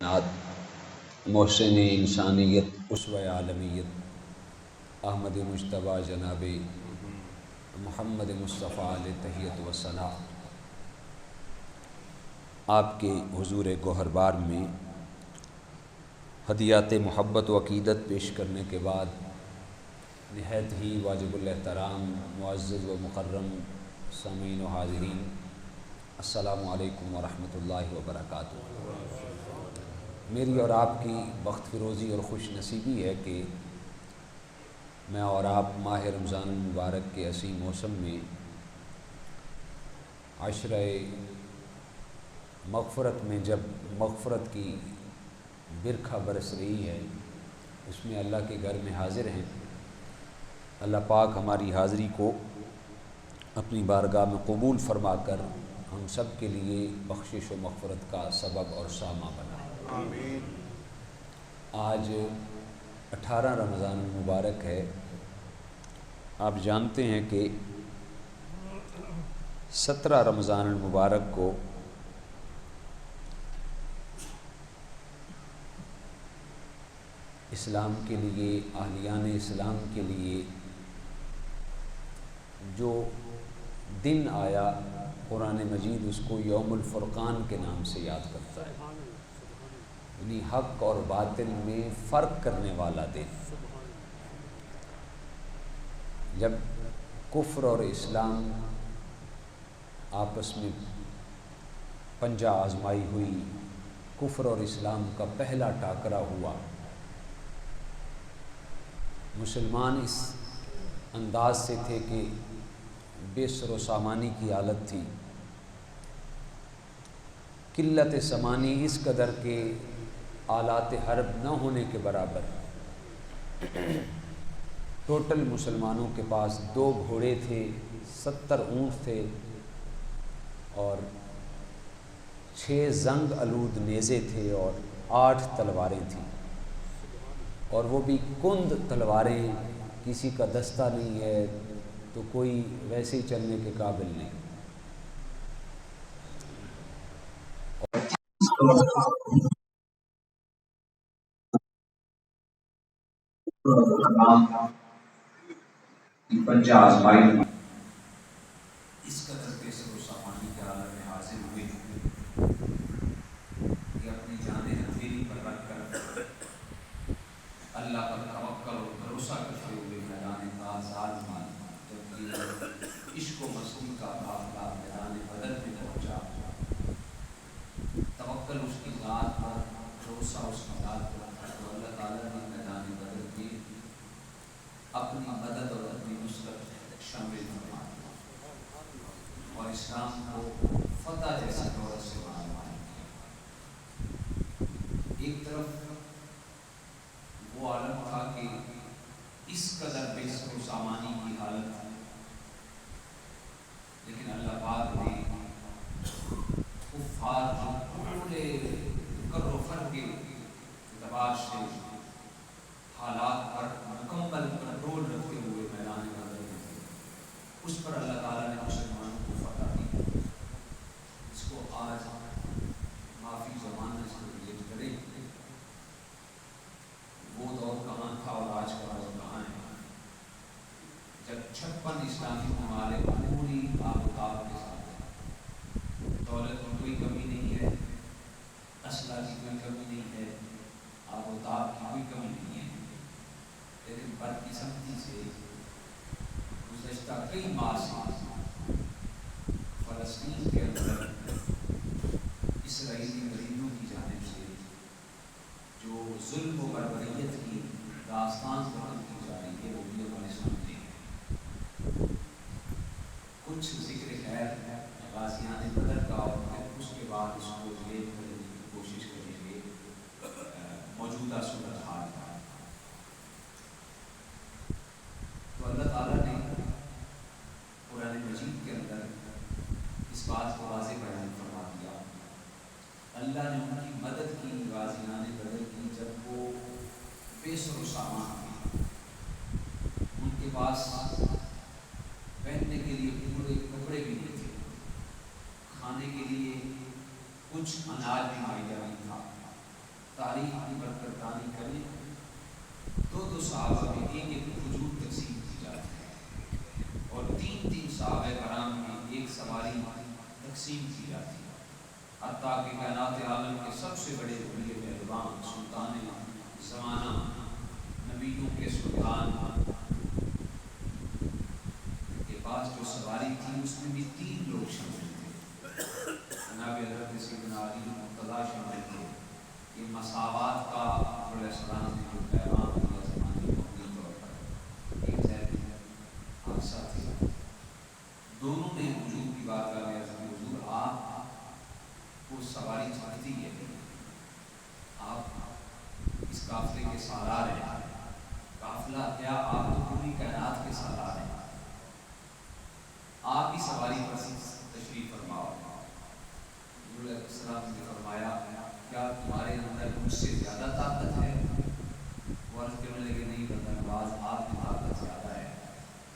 نعت محسن انسانیت اسوہ عالمیت احمد مجتبیٰ جناب محمد مصطفیٰ علیہ تحیت و ثنا، آپ کے حضور گوہربار میں ہدیات محبت و عقیدت پیش کرنے کے بعد نہایت ہی واجب الاحترام معزز و مکرم سامعین و حاضرین، السلام علیکم ورحمۃ اللہ وبرکاتہ۔ میری اور آپ کی بخت فروزی اور خوش نصیبی ہے کہ میں اور آپ ماہ رمضان المبارک کے عظیم موسم میں عشرہ مغفرت میں جب مغفرت کی برکھا برس رہی ہے، اس میں اللہ کے گھر میں حاضر ہیں۔ اللہ پاک ہماری حاضری کو اپنی بارگاہ میں قبول فرما کر ہم سب کے لیے بخشش و مغفرت کا سبب اور سامہ بنائے۔ آمین۔ آج 18 رمضان المبارک ہے۔ آپ جانتے ہیں کہ 17 رمضان المبارک کو اسلام کے لیے، اہلیان اسلام کے لیے جو دن آیا، قرآن مجید اس کو یوم الفرقان کے نام سے یاد کرتا ہے، یعنی حق اور باطل میں فرق کرنے والا دن۔ جب کفر اور اسلام آپس میں پنجہ آزمائی ہوئی، کفر اور اسلام کا پہلا ٹاکرا ہوا، مسلمان اس انداز سے تھے کہ بے سر و سامانی کی حالت تھی، قلت سامانی اس قدر کے آلات حرب نہ ہونے کے برابر۔ ٹوٹل مسلمانوں کے پاس 2 گھوڑے تھے، 70 اونٹ تھے اور 6 زنگ آلود نیزے تھے اور 8 تلواریں تھیں، اور وہ بھی کند تلواریں، کسی کا دستہ نہیں ہے تو کوئی ویسے ہی چلنے کے قابل نہیں۔ پنجہ آزمائی اس قدر بے سر و سامانی کے عالم میں حاضر ہوئے کہ اپنی جانیں ہتھیلی پر رکھ کر اللہ پر توکل اور بھروسہ کرتے ہوئے میدان آزاد میں جب یہ عشق و مستی کا قافلہ میدان بدر میں پہنچا، توکل اس کی ذات پر، بھروسہ اس کی ذات پر تھا، تو اللہ تعالیٰ نے میدان بدر میں اپنی مدد اور اپنی نصرت شامل فرما دیا اور اسلام کو فتح جیسی دولت سے معلوم کیا۔ ایک طرف وہ عالم تھا کہ اس قدر بے سر و سامانی کی حالت تھی، لیکن اللہ پاک نے کفار جو پورے کر و فر کے اعتبار سے حالات پر مکمل کنٹرول رکھتے ہوئے میدان بدر میں اس پر اللہ تعالیٰ نے مسلمانوں کو فتح دی۔ اس کو آج معافی زمانہ سے ریلیٹ کریں، وہ دور کہاں تھا اور آج کا دور کہاں ہے، جب 56 اسلامی ممالک پوری آفتاب کے ساتھ، دولت کی کوئی کمی نہیں ہے، اسلحہ کی کوئی کمی نہیں ہے، آفتاب کی کوئی کمی نہیں ہے، لیکن بدقسمتی سے گزشتہ کئی ماہ سے فلسطین کے اندر اسرائیلی مریضوں کی جانب سے جو ظلم و بربریت کی داستان بیان کی جا رہی ہے، وہ بھی ہمارے سامنے ہے۔ کچھ ذکر خیر غازیان بدر کا اور پھر اس کے بعد اس کو ریلیٹ کرنے کی کوشش کریں گے موجودہ صورتحال کا۔ تو اللہ تعالیٰ نے قرآن مجید کے اندر اس بات کو واضح بیان فرما دیا، اللہ نے ان کی مدد کی، غازیان بدر کی، جب وہ بے سر و سامان تھے، ان کے پاس پہننے کے لیے پورے کپڑے بھی نہیں تھے، کھانے کے لیے کچھ اناج بھی مہیا نہیں تھا، تاریخ کی برکت دانی کریں، دو صحابہ میں ایک کھجور تقسیم کی جاتی ہے اور تین صحابہ کرام کی ایک سواری تقسیم کی جاتی ہے، حتیٰ کہ کائنات عالم کے سب سے بڑے ولی پہلوان سلطان زمانہ نبیوں کے سلطان کے پاس جو سواری تھی اس میں بھی 3 لوگ شامل تھے۔ جناب حضرت سیدنا علی مرتضیٰ شامل تھے۔ یہ مساوات کا علیہ السلام نے جو پیغام دیا زمانے کو اپنی طور پر ایک ذہن حادثہ تھا۔ دونوں نے حضور کی بارگاہ میں عرض کی، حضور آپ کو سواری چڑھتی ہے، آپ اس قافلے کے سالار ہیں، قافلہ کیا آپ تو پوری کائنات کے سالار ہیں، آپ ہی سواری پر تشریف فرماؤ۔ حضور علیہ السلام نے فرمایا کیا تمہارے اندر مجھ سے زیادہ طاقت ہے؟ وہ عرض کرنے لگے نہیں بندہ نواز آپ میں طاقت زیادہ ہے۔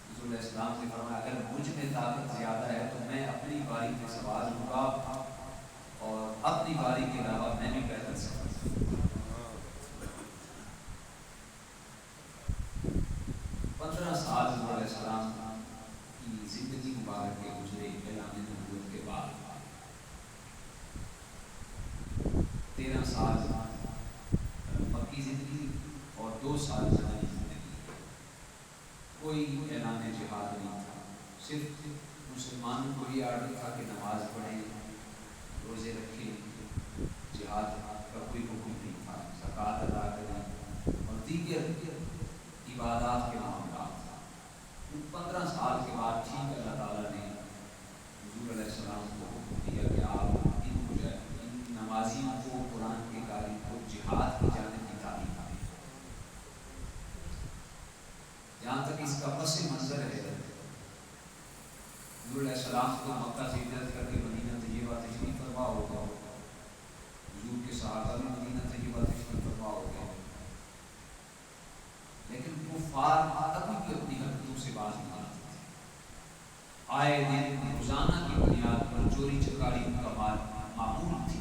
حضور علیہ السلام نے فرمایا اگر مجھ میں طاقت زیادہ ہے تو میں اپنی باری پہ سوار ہوں گا اور اپنی باری کے علاوہ میں بھی پیدل سفر کروں گا۔ 15 سال حضور علیہ السلام کی زندگی مبارک کے گزرے اعلان نبوت کے بعد، 13 سال مکی زندگی اور 2 سال مدنی زندگی، کوئی اعلان جہاد نہیں تھا، صرف مسلمانوں کو یہ آرڈر تھا کہ نماز پڑھیں، روزے رکھیں، جہاد کا کوئی حکم نہیں تھا، زکوٰۃ ادا کریں اور دیگر عبادات کے معاملات۔ 15 سال کے بعد ٹھیک اللہ تعالیٰ نے حضور علیہ السلام کو حکم دیا کہ آپ ان نمازیوں کو، قرآن کے قاری کو جہاد کی جانب کی تعلیم دیں۔ جہاں تک اس کا پس منظر ہے، حضور علیہ السلام کو مکہ سے ہجرت کر کے مدینہ طیبہ تشریف فرما ہو گیا، حضور کے صحابہ بھی مدینہ طیبہ تشریف فرما ہو گئے، لیکن کفار ابھی بھی اپنی حرکتوں سے باز نہیں آتے تھے۔ آئے دن روزانہ کی بنیاد پر چوری چکاری ان کا معمول تھی،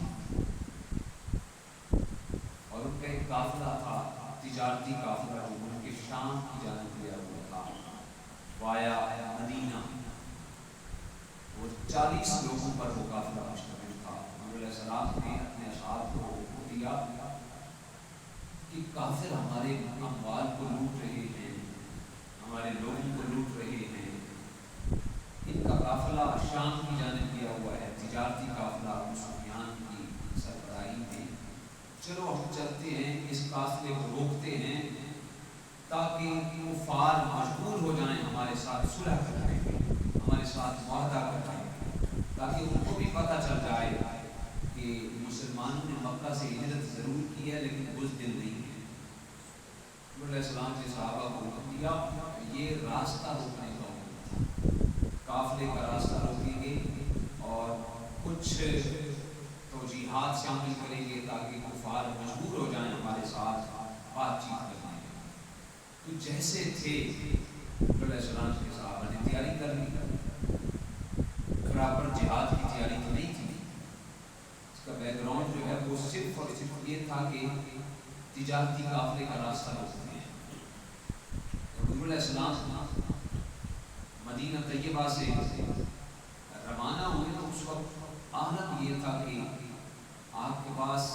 اور ان کا ایک قافلہ تھا، تجارتی قافلہ جو ملک شام کی جانب گیا ہوا تھا، وایا مدینہ، وہ 40 لوگوں پر وہ قافلہ مشتمل تھا۔ حضور علیہ السلام نے اپنے اصحاب کو حکم دیا کہ کافر ہمارے اموال کو لوٹ رہے ہیں، ہمارے لوگوں کو لوٹ رہے ہیں، ان کا قافلہ شام کی جانب گیا ہوا ہے، تجارتی قافلہ ابو سفیان کی سربراہی میں، چلو ہم چلتے ہیں، اس قافلے کو روکتے ہیں تاکہ کفار مجبور ہو جائیں ہمارے ساتھ صلح کرنے میں، ہمارے ساتھ معاہدہ کرنے میں، تاکہ ان کو بھی پتہ چل جائے کہ مسلمانوں نے مکہ سے ہجرت ضرور کی ہے لیکن بزدل نہیں ہے۔ حضور علیہ السلام نے صحابہ کو حکم دیا یہ راستہ روکنے کا حکم تھا، قافلے کا راستہ روکیں گے اور کچھ توجیحات شامل کریں گے تاکہ کفار مجبور ہو جائیں ہمارے ساتھ بات چیت کرنے میں۔ تو جیسے تھے حضور علیہ السلام کے صحابہ نے تیاری کر لی، برابر جہاد کی تیاری تو نہیں تھی، اس کا بیک گراؤنڈ جو ہے وہ صرف اور صرف یہ تھا کہ تجارتی قافلے کا راستہ روکتے ہیں۔ حضور علیہ السلام مدینہ طیبہ سے روانہ ہوئے تو اس وقت حالت یہ تھا کہ آپ کے پاس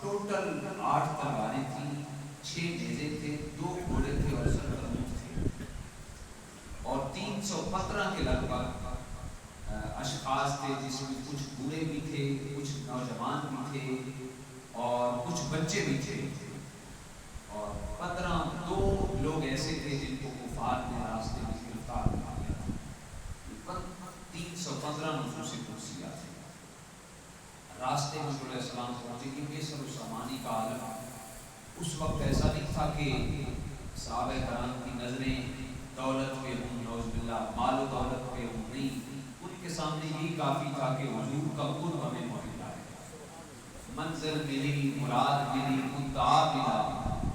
ٹوٹل 8 تلواریں تھیں، 6 نیزے تھے، 2 گھوڑے تھے اور 70 اونٹ تھے، اور 315 کے لگ بھگ اشخاص تھے، جس میں کچھ بوڑھے بھی تھے، کچھ نوجوان بھی تھے اور کچھ بچے بھی تھے، اور 2 لوگ ایسے تھے جن کو کفار نے راستے میں گرفتار کر لیا تھا۔ 315 نفوس قدسیہ تھے۔ راستے میں صلی اللہ علیہ وسلم پہنچے کہ یہ سب سامانی کا عالم، اس وقت ایسا نہیں تھا کہ صحابہ کرام کی نظریں دولت پہ ہوں، نعوذ باللہ مال و دولت پہ ہوں، نہیں، ان کے سامنے یہی کافی تھا کہ حضور کا قرب ہمیں مہیا ہے، منزل ملی، مراد ملی، مدعا ملا،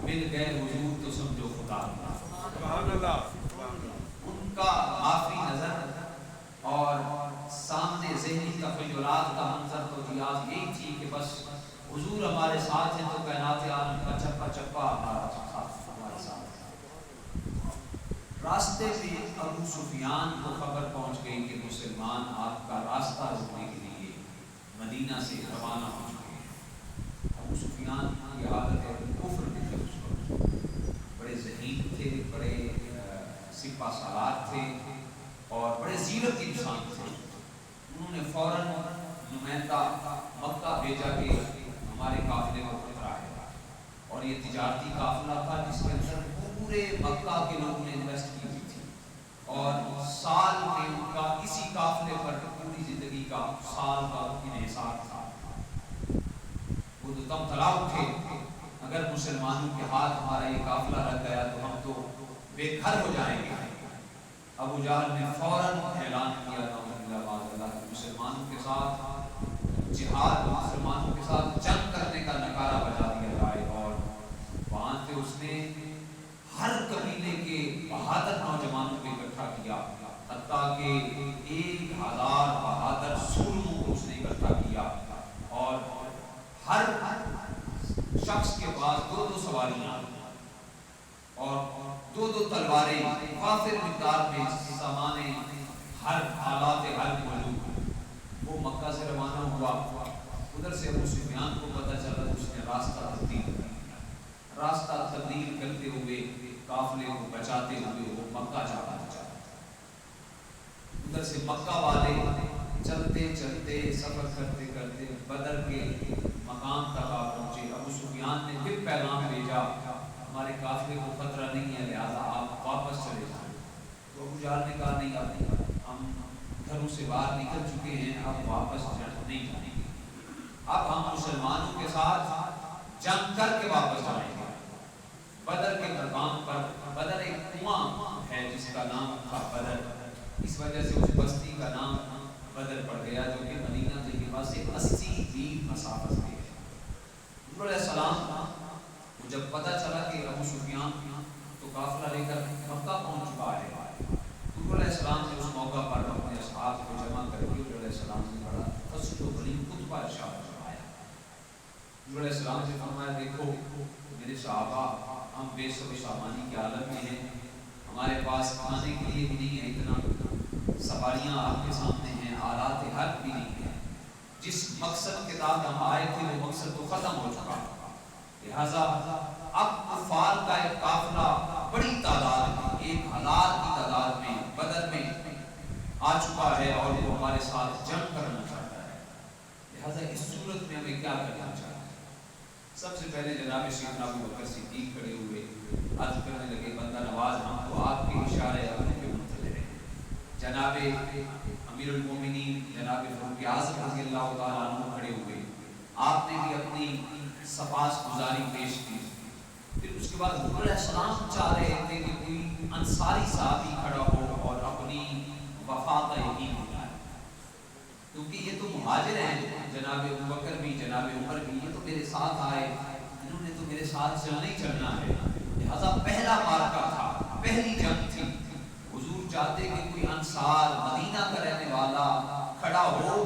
مل گئے حضور تو سمجھو خدا ملا۔ سبحان اللہ۔ ان کا آخری نظر اور سامنے ذہنی تخیلات کا منظر تو یہی تھی کہ بس حضور ہمارے ساتھ ہیں تو کائنات عالم سفیان کو خبر پہنچ گئی کہ مسلمان آپ کا راستہ روکنے کے لیے مدینہ سے روانہ ہو چکے ہیں۔ ابو سفیان کی حالت کفر میں تھی، اس وقت بڑے ذہین تھے، بڑے سپہ سالار تھے اور بڑے زیرک انسان تھے۔ انہوں نے فوراً نمائندہ مکہ بھیجا کہ ہمارے قافلے کو خطرہ ہے، اور یہ تجارتی قافلہ تھا جس کے اندر پورے مکہ کے لوگوں نے انویسٹ کی ہوئی تھی، اور سال میں ان کا اسی قافلے پر پوری زندگی کا سال کا انحصار تھا۔ وہ تو تم تلاؤ تھے، اگر مسلمانوں کے ہاتھ ہمارا یہ قافلہ لگ گیا تو ہم تو بے گھر ہو جائیں گے۔ ابو جہل نے فوراً اعلان کیا کہ مسلمانوں کے ساتھ جہاد، مسلمانوں کے ساتھ جنگ کرنے کا نعرہ بجا دیا جائے، اور وہاں سے اس نے ہر قبیلے کے بہادر نوجوانوں کو اکٹھا کیا، حتیٰ کہ 1000 بہادر سورموں کو اس نے اکٹھا کیا، اور ہر شخص کے پاس 2 سواریاں اور 2 تلواریں، وافر مقدار میں سامان ہر حالات حرب موجود۔ وہ مکہ سے روانہ ہوا، ادھر سے ابو سفیان کو پتہ چلا تو اس نے راستہ تبدیل کرتے ہوئے قافلے کو بچاتے ہوئے وہ مکہ جا پہنچا۔ ادھر سے مکہ والے چلتے چلتے سفر کرتے کرتے بدر کے مقام تک آ پہنچے۔ ابو سفیان نے پھر پیغام بھیجا ہمارے قافلے کو خطرہ نہیں ہے، لہٰذا آپ واپس چلے جائیں۔ تو ابو جہل نے کہا نہیں، ہم گھروں سے باہر نکل چکے ہیں، اب واپس نہیں جائیں گے، اب ہم مسلمانوں کے ساتھ جنگ کر کے واپس جائیں گے۔ بدر کے مقام پر، بدر ایک کنواں ہے جس کا نام تھا بدر، اس وجہ سے اس بستی کا نام بدر پڑ گیا، جو کہ مدینہ طیبہ سے 80 میل مسافت پہ ہے۔ حضور علیہ السلام کو جب پتہ چلا کہ ابو سفیان تو قافلہ لے کر مکہ پہنچ چکا ہے، حضور علیہ السلام نے اس موقع پر اپنے اصحاب کو جمع کر کے حضور علیہ السلام نے بڑا فصل و بڑی خطبہ ارشاد فرمایا۔ حضور علیہ السلام نے فرمایا دیکھو میرے صحابہ، ہم بے سب سامانی کے عالم میں ہیں، ہمارے پاس کھانے کے لیے بھی نہیں ہے اتنا، سواریاں آپ کے سامنے ہیں، آلات حرب بھی نہیں ہے، جس مقصد کے ساتھ ہم آئے تھے وہ مقصد تو ختم ہو چکا، لہٰذا اب کفار کا ایک قافلہ بڑی تعداد میں 1000 کی تعداد میں بدر میں آ چکا ہے، اور وہ ہمارے ساتھ جنگ کرنا چاہتا ہے، لہٰذا اس صورت میں ہمیں کیا کرنا چاہیے؟ سب سے پہلے جناب سیدنا ابو بکر صدیق کھڑے ہوئے، عرض کرنے لگے بندہ نواز ہم تو آپ کے اشارے اپنے پہ منتظر ہیں۔ جناب امیر المومنین جناب فاروق اعظم رضی اللہ تعالیٰ عنہ کھڑے ہوئے، آپ نے بھی اپنی سپاس گزاری پیش کی۔ پھر اس کے بعد حضور علیہ السلام چاہ رہے تھے کہ کوئی انصاری صحابی کھڑا ہو اور اپنی وفا کا یقین دلائے، کیونکہ یہ تو مہاجر ہیں، جناب ابوبکر بھی جناب عمر بھی، یہ تو میرے ساتھ آئے، انہوں نے تو میرے ساتھ چلنا ہی چلنا ہے، لہذا پہلا معرکہ تھا، پہلی جنگ تھی، حضور چاہتے کہ کوئی انصار مدینہ کا رہنے والا کھڑا ہو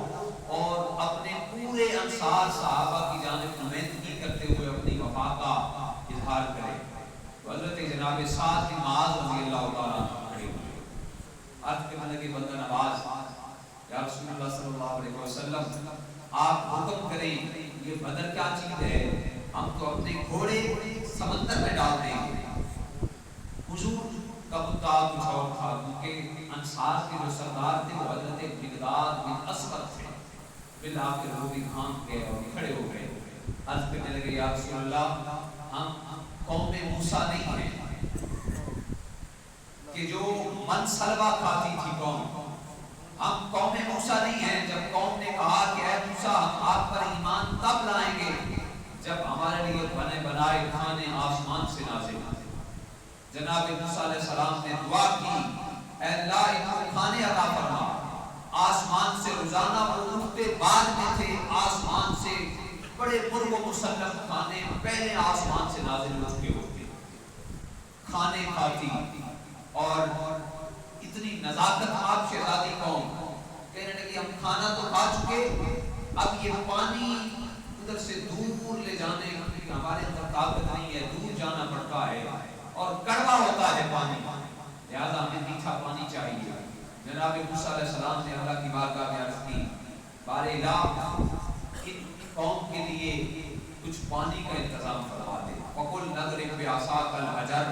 اور اپنے پورے انصار صحابہ کی جانب نمائندگی کرتے ہوئے اپنی وفا کا اظہار کرے۔ تو حضرت جناب سعد بن معاذ رضی اللہ تعالیٰ عنہ کھڑے ہوئے، عرض کرنے لگے بندہ نواز یا رسول اللہ صلی اللہ علیہ وسلم آپ حکم کریں، یہ بدر کیا چیز ہے، ہم تو اپنے گھوڑے سمندر میں ڈال دیں گے۔ حضور کا مدعا کچھ اور تھا، کیونکہ انصار کے جو سردار تھے وہ حضرت مقداد بن اسود تھے، بالآخر وہ بھی گھام گئے اور کھڑے ہو گئے، عرض کرنے لگے یا رسول اللہ ہم قوم موسیٰ نہیں ہیں کہ جو من سلوہ کھاتی تھی قوم، ہم قوم موسیٰ نہیں ہیں جب قوم نے کہا کہ اے موسیٰ ہم آپ پر ایمان تب لائیں گے جب ہمارے لیے بنے بنائے کھانے آسمان سے نازل ہوتے۔ جناب موسیٰ علیہ السلام نے دعا کی اے اللہ ان کو کھانے عطا فرما، آسمان سے روزانہ وہ اٹھتے بعد میں تھے، آسمان سے بڑے مرغ و مسلم کھانے پہلے آسمان سے نازل ہو چکے ہوتے، کھانے کھاتی، اور اتنی نزاکت آپ شہزادی قوم کہنے لگی ہم کھانا تو کھا چکے، اب یہ پانی ادھر سے دور لے جانے کی ہمارے اندر طاقت نہیں ہے، دور جانا پڑتا ہے اور کڑوا ہوتا ہے پانی، لہٰذا ہمیں میٹھا پانی چاہیے۔ جناب موسیٰ علیہ السلام نے اللہ کی بارگاہ میں عرض کی، بار الہ ان قوم کے لیے کچھ پانی کا انتظام فرما دے۔ وَقُلْ نَضْرِبْ بِعَصَاكَ الْحَجَرَ،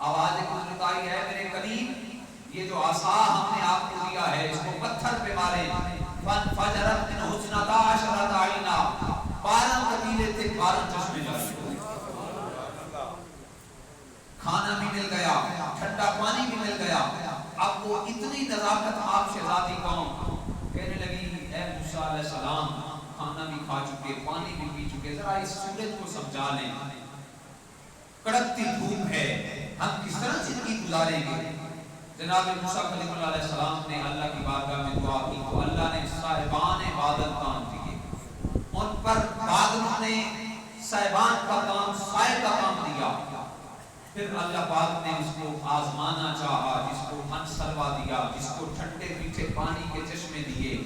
آواز قدرت آئی ہے میرے کریم، یہ جو عصا ہم نے آپ کو دیا ہے اس کو پتھر پہ مارے۔ فَانْفَجَرَتْ مِنْهُ اثْنَتَا عَشْرَةَ عَيْنًا، 12 قبیلے تھے، 12 چشمے جاری ہوئے۔ کھانا بھی مل گیا، ٹھنڈا پانی بھی مل گیا۔ اب وہ اتنی نزاکت آپ شہزادی قوم کہنے لگی، اے موسیٰ علیہ السلام، کھانا بھی کھا چکے، پانی بھی پی چکے، ذرا اس سورج کو سمجھا لیں، کڑکتی دھوپ ہے، ہم کس طرح زندگی گزاریں گے؟ جناب موسیٰ کلیم اللہ علیہ السلام نے اللہ کی بارگاہ میں دعا کی تو اللہ نے صاحبان بادل تان دیے، ان پر بادلوں نے صاحبان کا کام، سائے کا کام دیا۔ پھر اللہ پاک نے اس کو آزمانا چاہا، جس کو من سلوا دیا، جس کو ٹھنڈے میٹھے پانی کے چشمے دیے،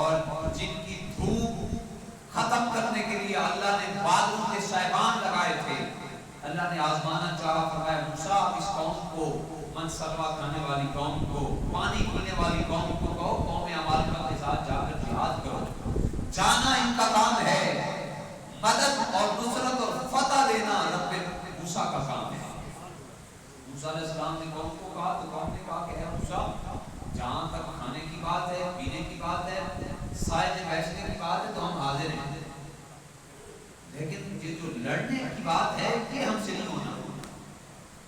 اور جن کی دھوپ ختم کرنے کے لیے اللہ نے بادلوں کے صاحبان لگائے تھے۔ اللہ نے آزمانا چاہا، فرمایا موسیٰ اس قوم کو، من سلوا کھانے والی قوم کو، پانی پینے والی قوم کو کہو قوم عمالقہ کے ساتھ جا کر جہاد کرو۔ جانا ان کا کام ہے، مدد اور نصرت اور فتح دینا رب موسیٰ کا کام ہے۔ موسیٰ علیہ السلام نے قوم کو کہا تو قوم نے کہا کہ اے موسیٰ، جہاں تک کھانے کی بات ہے، پینے کی بات ہے، سائے میں بیٹھنے کی بات ہے تو ہم حاضر ہیں، لیکن یہ جو لڑنے کی بات ہے یہ ہم سے نہیں ہونا۔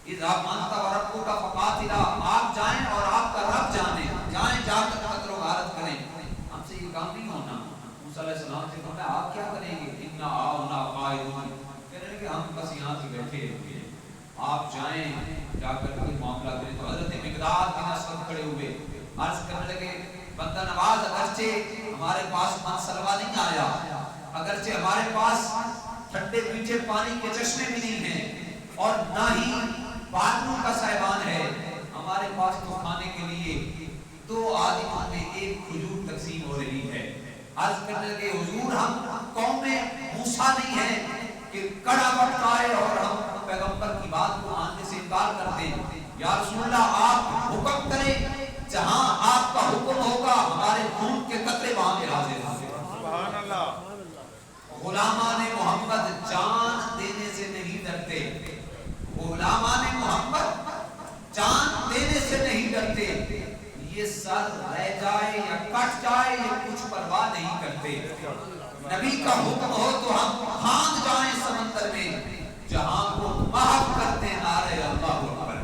اِذَا مَنْتَ وَرَبُّكَ فَقَاتِلَا، آپ جائیں اور آپ کا رب جانے، جائیں جا کر قتل و غارت کریں، ہم سے یہ کام نہیں ہونا۔ موسیٰ علیہ السلام سے کہا آپ کیا کریں گے؟ اِنَّا آؤْنَا قَائِدُونَ، کہنے لگے ہم بس یہاں سے بیٹھے ہوئے، آپ جائیں جا کر کے معاملہ کریں۔ تو حضرت مقداد بن اسود کھڑے ہوئے، عرض کرنے لگے بندہ نواز، اگرچہ ہمارے پاس من سلوا نہیں آیا، اگرچہ ہمارے پاس ٹھنڈے میٹھے پانی کے چشمے بھی نہیں ہیں اور نہ ہی بادلوں کا صاحبان ہے، ہمارے پاس تو کھانے کے لیے 2 آدمیوں میں 1 کھجور تقسیم ہو رہی ہے۔ عرض کرنے لگے حضور ہم قوم موسیٰ نہیں ہیں کہ کڑا وقت آئے اور ہم پیغمبر کی بات کو ماننے سے انکار کرتے ہیں۔ یا رسول اللہ آپ حکم کریں، جہاں آپ کا حکم ہوگا ہمارے خون کے قطرے وہاں پہ حاضر ہوں گے۔ سبحان اللہ۔ غلامان محمد جان دینے سے نہیں ڈرتے، غلامان محمد جان دینے سے نہیں ڈرتے، یہ سر رہ جائے یا کٹ جائے یہ کچھ پرواہ نہیں کرتے۔ نبی کا حکم ہو تو ہم کھاند جائیں سمندر میں، جہاں کو محب کرتے نعرہ اللہ اکبر،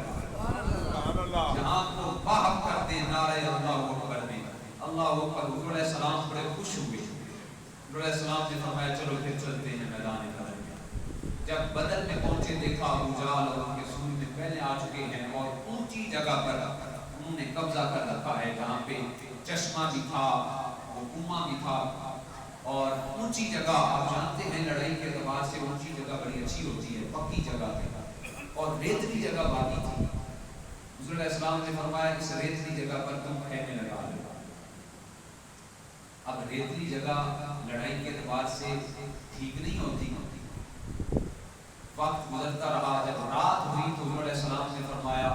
جہاں کو محب کرتے نعرہ اللہ اکبر میں اللہ اکبر۔ حضور علیہ السلام بڑے خوش ہوئے، حضور علیہ السلام نے فرمایا چلو پھر چلتے ہیں میدان بدر میں۔ جب بدر میں پہنچے دیکھا ابو جہل اور ان کے سور میں پہلے آ چکے ہیں اور اونچی جگہ پر انہوں نے قبضہ کر رکھا ہے، جہاں پہ چشمہ بھی تھا، وہ کنواں بھی تھا اور اونچی جگہ، آپ جانتے ہیں لڑائی کے اعتبار سے اونچی جگہ بڑی اچھی ہوتی ہے، پکی جگہ ہے اور ریتلی جگہ باقی تھی۔ حضور علیہ السلام نے فرمایا اس ریتلی جگہ پر تم خیمے لگا لو۔ اب ریتلی جگہ لڑائی کے اعتبار سے ٹھیک نہیں ہوتی، وقت گزرتا رہا، جب رات ہوئی تو حضور علیہ السلام نے فرمایا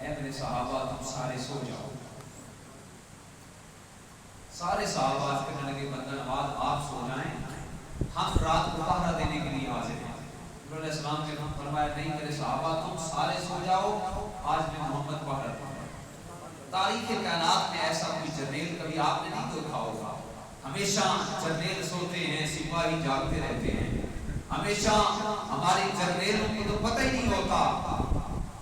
اے میرے صحابہ تم سارے سو جاؤ۔ سارے صحابہ کہنے لگے بندہ نواز آپ سو جائیں، ہم رات کو پہرا دینے کے لیے حاضر ہیں۔ حضور علیہ السلام نے فرمایا نہیں میرے صحابہ تم سارے سو جاؤ، آج میں محمد پہرا دوں گا۔ تاریخ کائنات میں ایسا کوئی جرنیل کبھی آپ نے نہیں دیکھا ہوگا، ہمیشہ جرنیل سوتے ہیں، سپاہی جاگتے رہتے ہیں، ہمیشہ ہمارے جرنیلوں کو تو پتہ ہی نہیں ہوتا،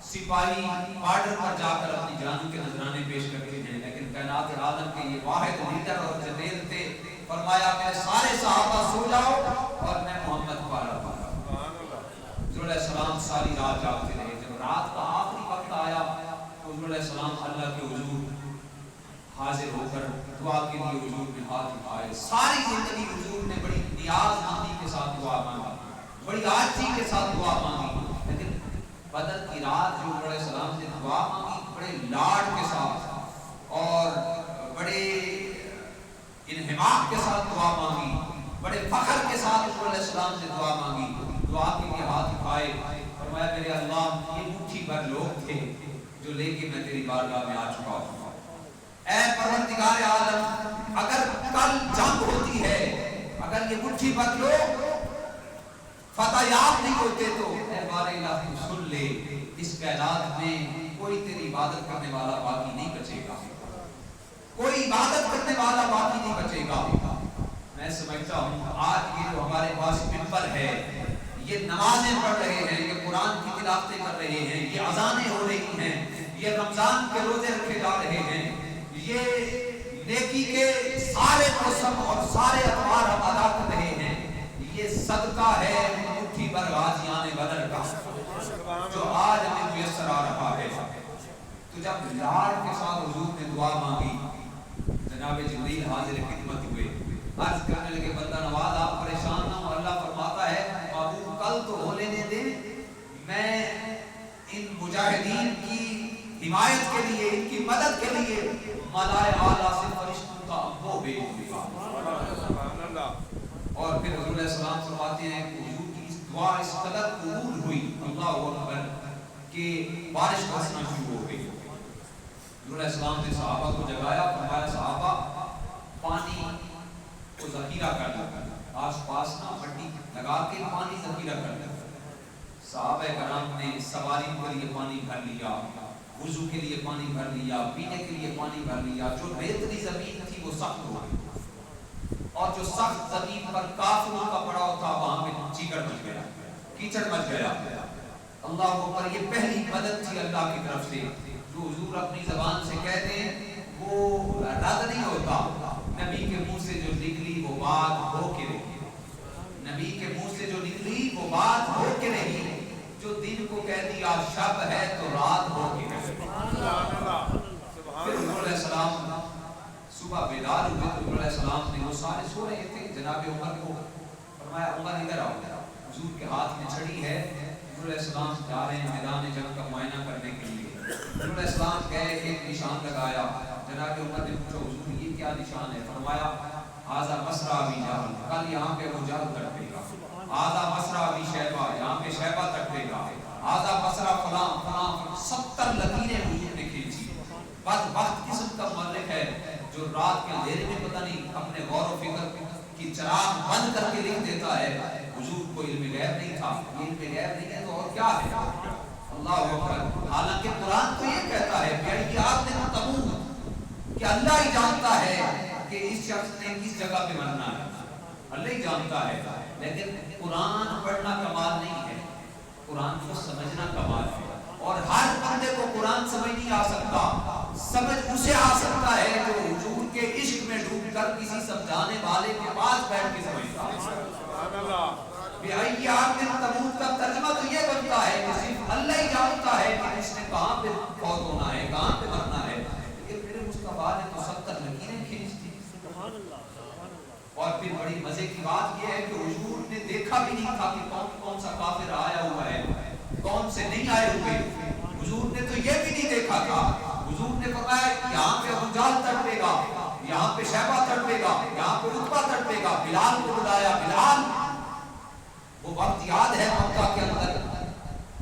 سپاہی بارڈر پر جا کر اپنی جانوں کے نذرانے پیش کرتے ہیں، لیکن کائنات عالم کے یہ واحد لیڈر اور جرنیل تھے۔ فرمایا میں سارے صحابہ سو جاؤ اور میں محمد کو پہرا دوں گا۔ حضور علیہ السلام ساری رات جاگتے رہے، جب رات کا آخری وقت آیا تو حضور علیہ السلام اللہ کے حضور حاضر ہو کر دعا کے لیے حضور میں ہاتھ اٹھائے۔ ساری زندگی حضور نے بڑی نیاز مندی کے ساتھ دعا مانگی، بڑی عاجزی کے ساتھ دعا مانگی، لیکن بدر کی رات جو حضور علیہ السلام نے دعا مانگی بڑے لاڈ کے ساتھ اور بڑے انہماک کے ساتھ دعا مانگی، بڑے فخر کے ساتھ حضور علیہ السلام نے دعا مانگی۔ دعا کے لیے ہاتھ اٹھائے، فرمایا میرے اللہ یہ مٹھی بھر لوگ تھے جو لے کے میں تیری بارگاہ میں آ چکا ہوں۔ اے پروردگار عالم، اگر کل جنگ ہوتی ہے، اگر یہ مٹھی بھر لوگ فتح یاب نہیں ہوتے تو اے بار الہی سن لے، اس کائنات میں کوئی تیری عبادت کرنے والا باقی نہیں بچے گا، کوئی عبادت کرنے والا باقی نہیں بچے گا۔ میں سمجھتا ہوں آج یہ جو ہمارے پاس منبر ہے، یہ نمازیں پڑھ رہے ہیں، یہ قرآن کی تلاوتیں کر رہے ہیں، یہ اذانیں ہو رہی ہیں، یہ رمضان کے روزے رکھے جا رہے ہیں، یہ نیکی کے سارے موسم اور سارے اتوار ہم ادا کر رہے ہیں، یہ صدقہ ہے مٹھی بھر غازیان بدر کا جو آج ہمیں میسر آ رہا ہے۔ تو جب لاڑ کے ساتھ حضور نے دعا مانگی، جناب جبریل حاضر خدمت ہوئے، عرض کرنے لگے بندہ نواز آپ پریشان نہ ہو، اللہ فرماتا ہے بابو کل تو ہو لینے دیں، میں ان مجاہدین کی حمایت کے لیے، ان کی مدد کے لیے ملائے اعلیٰ سے فرشتوں کا انبو بھیج دوں گا۔ اور پھر حضور علیہ السلام فرماتے ہیں کہ حضور کی اس دعا اس قدر قبول ہوئی، اللہ اکبر، کہ بارش برسنا شروع ہو گئی۔ حضور علیہ السلام نے صحابہ کو جگایا، فرمایا صحابہ پانی کو ذخیرہ کر لیا، آس پاس نہ مٹی لگا کے پانی ذخیرہ کر لیا۔ صحابہ کرام نے سواری کے لیے پانی بھر لیا، وضو کے لیے پانی بھر لیا، پینے کے لیے پانی بھر لیا۔ جو ریتلی زمین تھی وہ سخت ہو گئی، اور جو سخت زمین پر کافروں کا پڑاؤ تھا وہاں پہ چیکڑ مچ گیا، کیچڑ مچ گیا۔ اللہ پر یہ پہلی مدد تھی اللہ کی طرف سے، جو حضور اپنی زبان سے کہتے ہیں وہ رد نہیں ہوتا۔ نبی کے منہ سے جو نکلی وہ بات ہو کے رہی، نبی کے منہ سے جو نکلی وہ بات ہو کے رہی، جو دن کو کہہ دیا شب ہے تو رات ہو کے رہی۔ پھر حضور علیہ السلام صبح بیدار ہوئے تو حضور علیہ السلام نے، وہ سارے سو رہے تھے، جناب عمر کو فرمایا عمر ادھر آؤ، حضور کے ہاتھ میں چھڑی ہے۔ حضور علیہ السلام جا رہے ہیں میدان جنگ کا معائنہ کرنے کے لیے۔ حضور علیہ السلام گئے، ایک نشان لگایا، جناب عمر نے پوچھا حضور یہ کیا نشان ہے؟ فرمایا ھذا مصرع ابی جہل، کل یہاں پہ ابو جہل تڑپے گا، ھذا مصرع ابی شیبہ، یہاں پہ شیبہ تڑپے گا، ھذا مصرع فلاں فلاں، 70 لکیریں حضور نے کھینچی۔ بدبخت قسم کا مؤرخ ہے جو رات کے اندھیرے میں پتہ نہیں اپنے غور و فکر کی چراغ بند کر کے لکھ دیتا ہے حضور کو علم غیب نہیں تھا۔ علم غیب نہیں ہے تو اور کیا ہے؟ اللہ اکبر۔ حالانکہ قرآن تو یہ کہتا ہے کہ آپ نے تموت، کہ اللہ ہی جانتا ہے کہ اس شخص نے کس جگہ پہ مرنا ہے، اللہ ہی جانتا ہے۔ لیکن قرآن پڑھنا کمال نہیں ہے، قرآن کو سمجھنا کمال ہے، اور ہر بندے کو قرآن سمجھ نہیں آ سکتا۔ سمجھ اسے آ سکتا ہے جو حضور کے عشق میں ڈوب کر کسی سمجھانے والے کے پاس بیٹھ کے سمجھتا ہے۔ بِأَيِّ أَرْضٍ تَمُوتُ کا ترجمہ تو یہ بنتا ہے کہ صرف اللہ ہی جانتا ہے کہ اس نے کہاں پہ فوت ہونا ہے، کہاں پہ مرنا ہے۔ لیکن میرے مصطفیٰ نے تو 70 لکیریں کھینچ دی۔ اور پھر بڑی مزے کی بات یہ ہے کہ حضور نے دیکھا بھی نہیں تھا کہ کون کون سا کافر آیا ہوا ہے، کون سے نہیں آئے ہوئے۔ حضور نے تو یہ بھی نہیں دیکھا تھا۔ حضور نے فرمایا یہاں پہ ابو جہل تڑپے گا، یہاں پہ شیبہ تڑپے گا، یہاں پہ عتبہ تڑپے گا۔ بلال کو بلایا، بلال وہ وقت یاد ہے مکہ کے اندر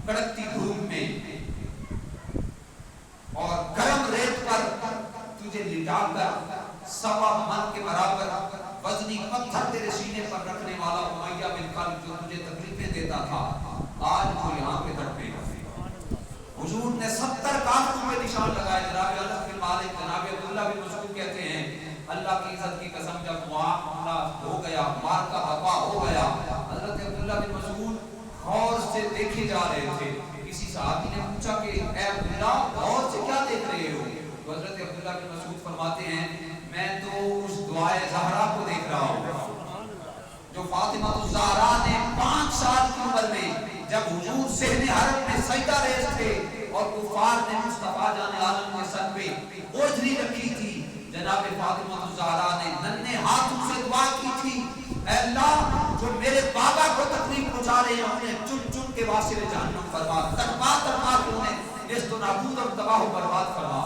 کڑکتی دھوپ میں اور گرم ریت پر تجھے لٹا کر 1.25 من کے برابر وزنی پتھر تیرے سینے پر رکھنے والا امیہ بن خلف جو تجھے تکلیفیں دیتا تھا، آج وہ یہاں پہ تڑپے گا۔ حضور نے 70 کافروں پہ نشان لگائے۔ جناب انس بن مالک، جناب عبداللہ بن مسعود کہتے ہیں اللہ کی عزت کی قسم جب معاملہ ہو گیا، مار کا بپا ہو گیا، حضرت عبداللہ بن مسعود غور سے دیکھے جا رہے تھے۔ کسی صحابی نے پوچھا کہ اے عبداللہ غور سے کیا دیکھ رہے ہو؟ تو حضرت عبداللہ بن مسعود فرماتے ہیں میں تو اس دعائے زہرا کو دیکھ رہا ہوں جو فاطمہ الزہرا نے 5 سال کی عمر میں جب حضور صحن حرم میں سجدہ ریز تھے اور کفار نے مصطفیٰ جان عالم کے سر پہ اوجھلی رکھی تھی، جناب فاطمہ الزہرا نے ننھے ہاتھوں سے دعا کی تھی اے اللہ جو میرے بابا کو تکلیف پہنچا رہے ہیں انہیں چن چن کے واسطے جہنم فرما، تڑپا تڑپا کے انہیں نیست و نابود اور تباہ و برباد فرما۔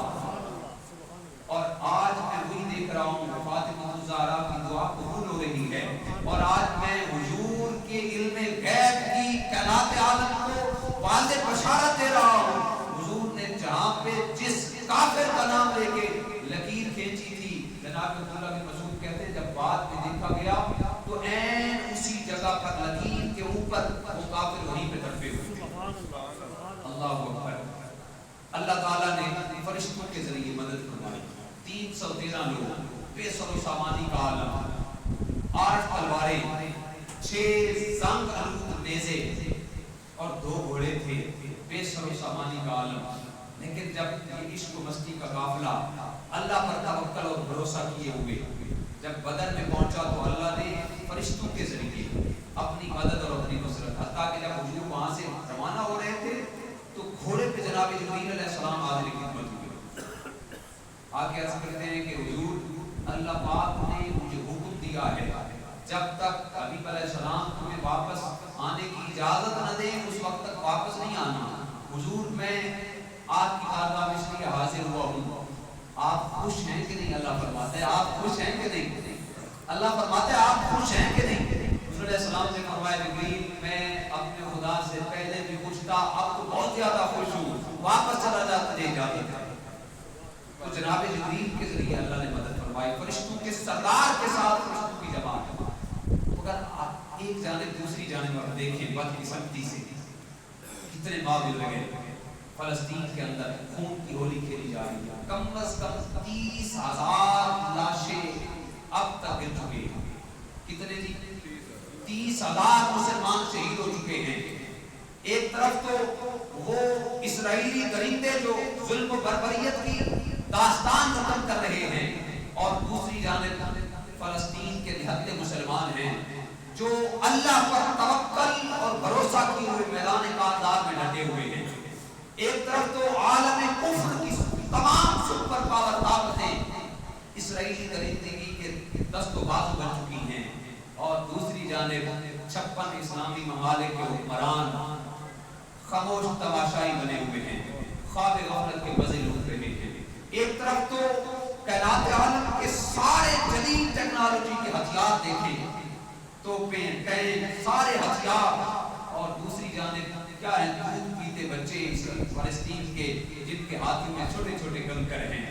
اور آج میں وہی دیکھ رہا ہوں کہ فاطمہ الزہرا کی دعا قبول ہو رہی ہے، اور آج میں حضور کے علم غیب کی کائنات عالم کو واضح بشارت دے رہا ہوں۔ حضور نے جہاں پہ موقع گیا تو این اسی جگہ پر لکیر کے اوپر وہ کافر وہیں پہ تڑپے ہوئے. اللہ اکبر. اللہ تعالیٰ نے فرشتوں کے ذریعے مدد فرمائی. 313 لوگ, بے سر و سامانی کا عالم, 8 تلواریں, 6 زنگ علوم نیزے اور 2 گھوڑے تھے, بے سر و سامانی کا عالم. لیکن جب یہ عشق و مستی کا قافلہ اللہ پر توکل اور بھروسہ کیے ہوئے جب بدر میں پہنچا تو اللہ نے فرشتوں کے ذریعے اپنی مدد اور اپنی نصرت, حتیٰ کہ جب حضور وہاں سے روانہ ہو رہے تھے تو گھوڑے پہ جناب جبرائیل علیہ السلام حاضر خدمت ہوئے. آگے عرض کرتے ہیں کہ حضور اللہ پاک نے مجھے حکم دیا ہے جب تک حبیب علیہ السلام تمہیں واپس آنے کی اجازت نہ دیں اس وقت تک واپس نہیں آنا. حضور میں آپ کی بارگاہ میں اس لیے حاضر ہوا ہوں, آپ خوش ہیں کہ نہیں؟ اللہ فرماتا ہے آپ خوش ہیں کہ نہیں؟ اللہ فرماتا ہے آپ خوش ہیں کہ نہیں؟ حضور علیہ السلام نے فرمایا جبرائیل میں اپنے خدا سے پہلے بھی خوش تھا, اب تو بہت زیادہ خوش ہوں, واپس چلا جاتا نہیں جاتا. تو جناب جبرائیل کے ذریعے اللہ نے مدد فرمائی, فرشتوں کے سردار کے ساتھ فرشتوں کی جماعت. اگر آپ ایک جانب دوسری جانب پر دیکھیں بدقسمتی سے کتنے معاملے لگے. فلسطین کے اندر خون کی ہولی کھیلی جا رہی ہے, کم از کم 30,000 لاشیں اب تک گر چکے ہیں. کتنے جی؟ 30,000 مسلمان شہید ہو چکے ہیں. ایک طرف تو وہ اسرائیلی درندے جو ظلم و بربریت کی داستان ختم کر رہے ہیں, اور دوسری جانب فلسطین کے نہتے مسلمان ہیں جو اللہ پر توکل اور بھروسہ کیے ہوئے میدان کارزار میں ڈٹے ہوئے ہیں. ایک طرف تو عالم کفر کی تمام سپر پاور طاقتیں اسرائیلی درندگی کے دست و بازو بن چکی ہیں, اور دوسری جانب 56 اسلامی ممالک کے حکمران خاموش تماشائی بنے ہوئے ہیں, خواب غفلت کے مزے لوٹ رہے ہیں. ایک طرف تو کائنات عالم کے سارے جدید ٹیکنالوجی کے ہتھیار دیکھیں, توپیں, ٹینک, سارے ہتھیار, اور دوسری جانب کیا ہے دودھ پیتے بچے فلسطین کے جن کے ہاتھوں میں چھوٹے چھوٹے کنکر ہیں,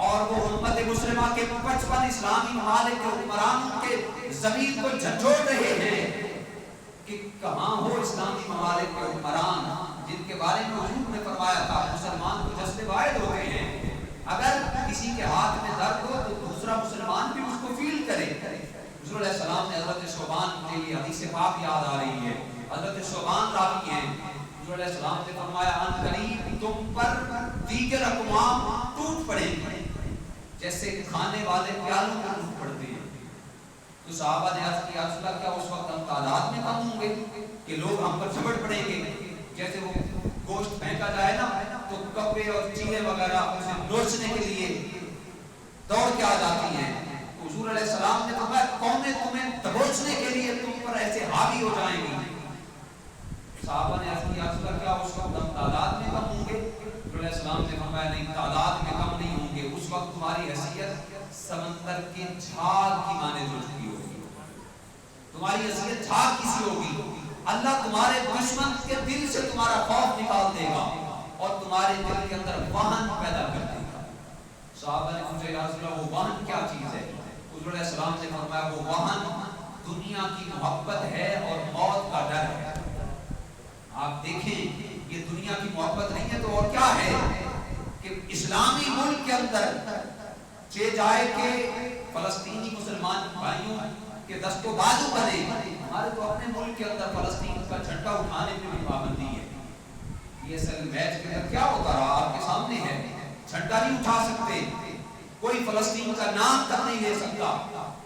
اور وہ امت مسلمہ کے 55 اسلامی ممالک کے حکمرانوں کے زمین کو جھنجھوڑ رہے ہیں کہ کہاں ہو اسلامی ممالک کے حکمران جن کے بارے میں حضور نے فرمایا تھا مسلمان کو جذبے واحد ہوتے ہیں, اگر کسی کے ہاتھ میں درد ہو تو دوسرا مسلمان بھی اس کو فیل کرے. حضور علیہ السلام نے حضرت شعبان کے لیے حدیث پاک یاد آ رہی ہے, حضرت شعبان راوی ہیں, حضور علیہ السلام نے فرمایا ان قریب تم پر دیگر اقوام ٹوٹ پڑیں گے جیسے کھانے والے پیالوں کو ٹوٹ پڑتے ہیں. تو صحابہ نے عرض کیا رسول اللہ کیا اس وقت ہم تعداد میں کم ہوں گے کہ لوگ ہم پر جھپٹ پڑیں گے؟ جیسے وہ گوشت پھینکا جائے نا تو کپڑے اور چیلے وغیرہ اسے نوچنے کے لیے دوڑ کے آ جاتی ہیں. حضور علیہ السلام نے فرمایا قومیں تمہیں دبوچنے کے لیے تم پر ایسے حاوی ہو جائیں گی. صحابہ نے عرض کیا رسول اللہ کیا اس وقت ہم تعداد میں کم ہوں گے؟ حضور علیہ السلام نے فرمایا نہیں, تعداد میں کم نہیں ہوں گے, اس وقت تمہاری حیثیت سمندر کے جھاگ کی مانند ہو چکی ہوگی, تمہاری حیثیت جھاگ کسی ہوگی. اللہ تمہارے دشمن کے دل سے تمہارا خوف نکال دے گا اور تمہارے دل کے اندر وہن پیدا کر دے گا. صحابہ نے پوچھا یا رسول اللہ وہ وہن کیا چیز ہے؟ حضور علیہ السلام نے فرمایا وہ وہن دنیا کی محبت ہے اور موت کا ڈر ہے. آپ دیکھیں یہ دنیا کی محبت نہیں ہے تو اور کیا ہے کہ اسلامی ملک کے اندر چہ جائے کہ فلسطینی مسلمان بھائیوں کے دست و بازو بنے. ہمارے تو اپنے ملک کے اندر فلسطین کا جھنڈا اٹھانے پہ بھی پابندی ہے. یہ اصل میچ کے اندر کیا ہوتا رہا آپ کے سامنے ہے, جھنڈا نہیں اٹھا سکتے, کوئی فلسطین کا نام تک نہیں لے سکتا.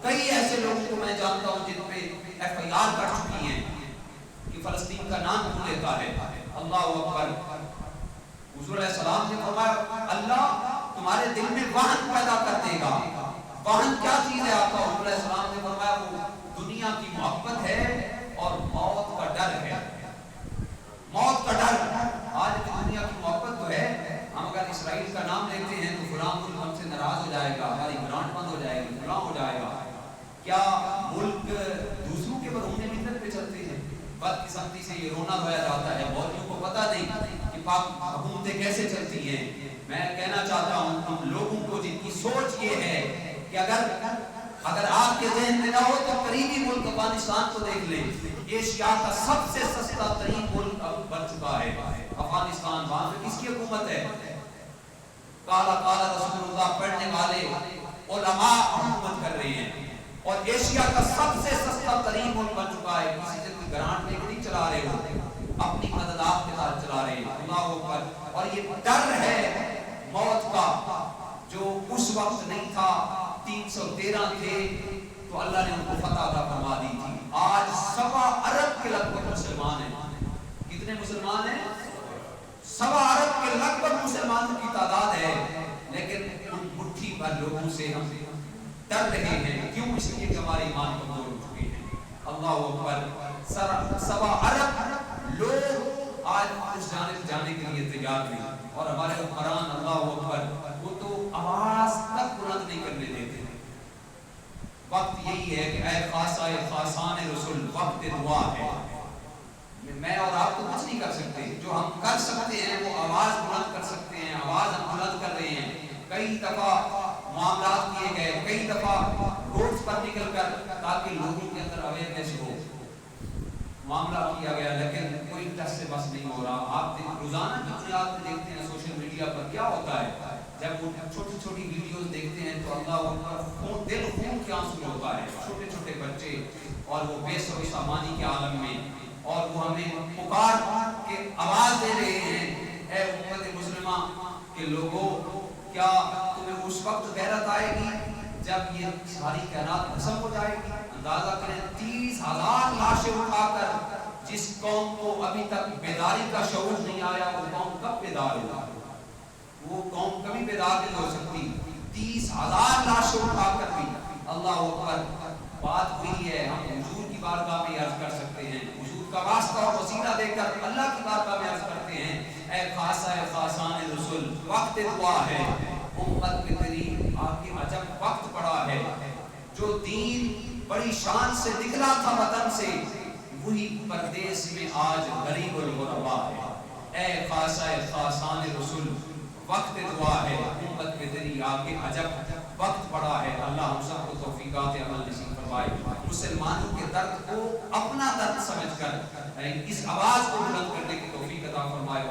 کئی ایسے لوگوں کو میں جانتا ہوں جن پہ FIR کر چکی ہیں کہ فلسطین کا نام کیوں لیتا ہے. اللہ اکبر. حضور علیہ السلام نے فرمایا اللہ تمہارے دل میں وہن پیدا کر دے گا. وہن کیا چیز ہے آپ کا؟ حضور علیہ السلام نے فرمایا وہ دنیا کی محبت ہے اور موت کا ڈر ہے. موت کا ڈر. آج بھی دنیا کی محبت تو ہے, ہم اگر اسرائیل کا نام لیتے ہیں تو فلاں ملک ہم سے ناراض ہو جائے گا, ہماری گرانٹ بند ہو جائے گی, فلاں ہو جائے گا. کیا ملک دوسروں کے برہونے منت پہ چلتے ہیں؟ بدقسمتی سے یہ رونا دھویا جاتا ہے. مولویوں کو پتہ نہیں کہ پاک حکومتیں کیسے چلتی ہیں. میں کہنا چاہتا ہوں ہم لوگوں کو جن کی سوچ یہ ہے کہ اگر اگر آپ کے ذہن میں نہ ہو تو قریبی ملک افغانستان کو دیکھ لیں، ایشیا کا سب سے سستا ترین ملک اب بن چکا ہے افغانستان۔ وہاں پہ کس کی حکومت ہے؟ کالا کالا رسول اللہ پڑھنے والے علماء حکومت کر رہے ہیں، اور ایشیا کا سب سے سستا ترین ملک بن چکا ہے۔ کسی سے کوئی گرانٹ لے کے نہیں چلا رہے ہو، اپنی مدد آپ کے ساتھ چلا رہے ہیں۔ اللہ اکبر۔ اور یہ ڈر ہے موت کا جو اس وقت نہیں تھا، 313 تھے تو اللہ نے ان کو فتح عطا فرما دی تھی۔ آج 7 ارب کے لگ بھگ مسلمان ہیں۔ کتنے مسلمان ہیں؟ 7 ارب کے لگ بھگ مسلمانوں کی تعداد ہے، لیکن ان مٹھی بھر لوگوں سے ہم ڈر رہے ہیں۔ کیوں؟ اس لیے کہ ہمارے ایمان کمزور ہو چکے ہیں۔ اللہ اکبر۔ 7 ارب لوگ آج اس جانب جانے کے لیے تیار نہیں، اور ہمارے حکمران اللہ اکبر وہ تو آواز تک بلند نہیں کرنے دیتے۔ وقت یہی ہے کہ اے خاصہ خاصان رسول، وقت دعا ہے۔ میں اور آپ تو کچھ نہیں کر سکتے، جو ہم کر سکتے ہیں وہ آواز بلند کر سکتے ہیں۔ آواز ہم بلند کر رہے ہیں۔ کئی دفعہ معاملات کیے گئے، کئی دفعہ روڈ پر نکل کر تاکہ لوگوں کے اندر اویئرنیس ہو، معاملہ کیا گیا، لیکن کوئی ٹس سے بس نہیں ہو رہا۔ آپ روزانہ کی بنیاد پہ دیکھتے ہیں سوشل میڈیا پر کیا ہوتا ہے، جب وہ چھوٹی چھوٹی ویڈیوز دیکھتے ہیں تو اللہ اکبر، دل خون کے آنسو ہوتا ہے۔ چھوٹے چھوٹے بچے اور وہ بے سر و سامانی کے عالم میں، اور وہ ہمیں پکار کے آواز دے رہے ہیں، اے امت مسلمہ کے لوگوں، کیا تمہیں اس وقت غیرت آئے گی جب یہ ساری کائنات ختم ہو جائے گی؟ اندازہ کریں 30,000 لاشیں اٹھا کر جس قوم کو ابھی تک بیداری کا شعور نہیں آیا، وہ قوم کب بیدار ہوگا؟ وہ قوم کبھی بیدار نہیں ہو سکتی۔ 30,000 لاشیں اٹھا کر بھی اللہ اکبر۔ بات ہوئی ہے، ہم حضور کی بارگاہ میں عرض کر سکتے ہیں، حضور کا واسطہ اور وسیلہ دے کر اللہ کی بارگاہ میں عرض کرتے ہیں، اے خاصہ خاصان رسول، وقت دعا ہے، امت میں تیری آگے عجب وقت پڑا ہے۔ جو دین بڑی شان سے نکلا تھا وطن سے، وہی پردیس میں آج غریب الغربا ہے۔ اے خاصہ خاصان رسول، وقت دعا ہے، امت میں تیری آگے عجب وقت پڑا ہے۔ اللہ ہم سب کو توفیقات عمل نصیب فرمائے۔ مسلمانوں کے درد کو اپنا درد سمجھ کر اس آواز کو بلند کرنے کی توفیق عطا فرمائے۔